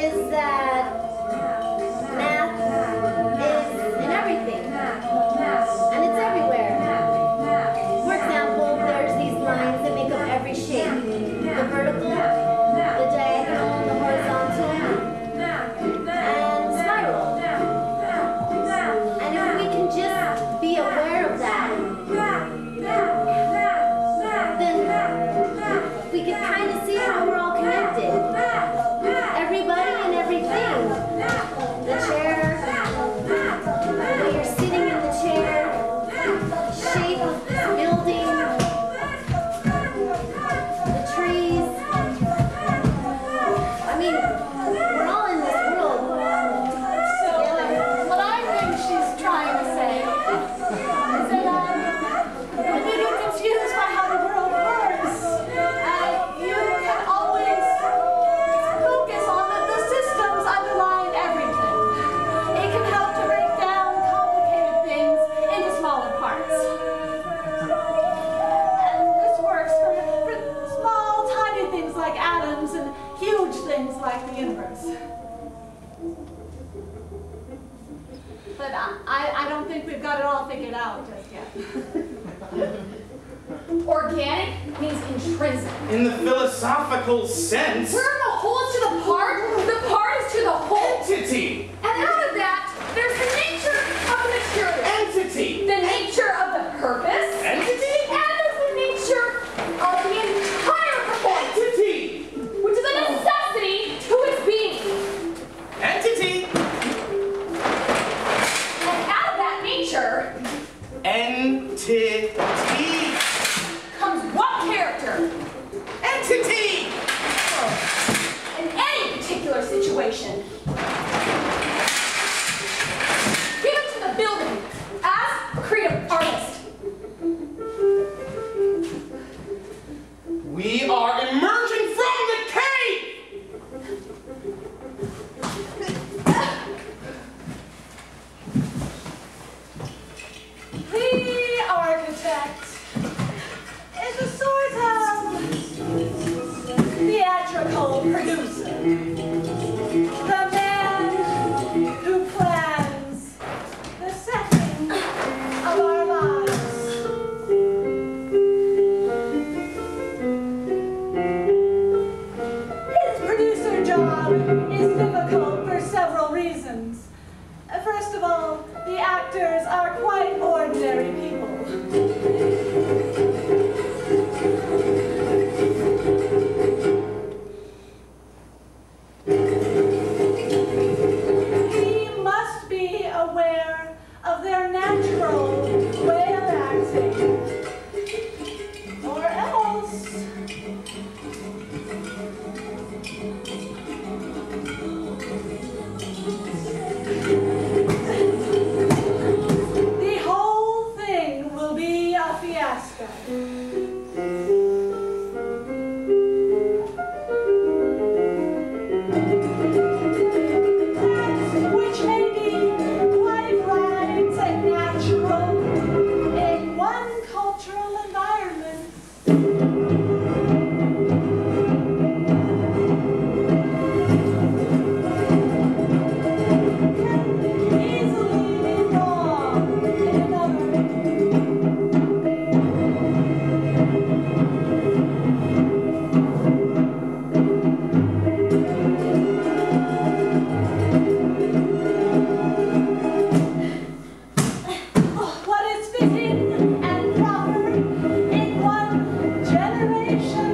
is that math is in everything, and it's everywhere. For example, there's these lines that make up every shape: the vertical, the diagonal, the horizontal, and spiral. And if we can just be aware of that, then we can kind of see how we're all connected. Everybody and everything. The chair, the way you're sitting in the chair, shape of this building, the trees. I mean, we're all in this world together. What I think she's trying to say is that when you get confused by how the world works, you can always focus on the systems underlying everything. It can help to break down complicated things into smaller parts. And this works for small, tiny things like atoms and huge things like the universe. But I don't think we've got it all figured out just yet. Organic means intrinsic. In the philosophical sense. Where the whole is to the part is to the whole. Entity. And out of that, there's the nature of the material. Entity. The nature of the purpose. Entity. And there's the nature of the entire performance. Entity. Which is a necessity to its being. Entity. And out of that nature Entity. comes what character? Entity. In any particular situation. Given to the building as a creative artist. We are emerging from the cave. The architect is a sort of theatrical producer. The man who plans the setting of our lives. His producer job is difficult for several reasons. First of all, the actors are quite ordinary people. He must be aware of their natural way of acting, or else the whole thing will be a fiasco. Which may be quite right and natural in one cultural environment. Can easily be wrong in another. What is fitting and proper in one generation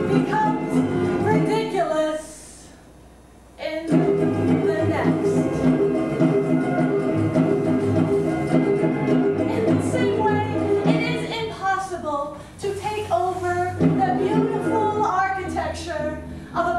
becomes ridiculous in the next. In the same way, it is impossible to take over the beautiful architecture of a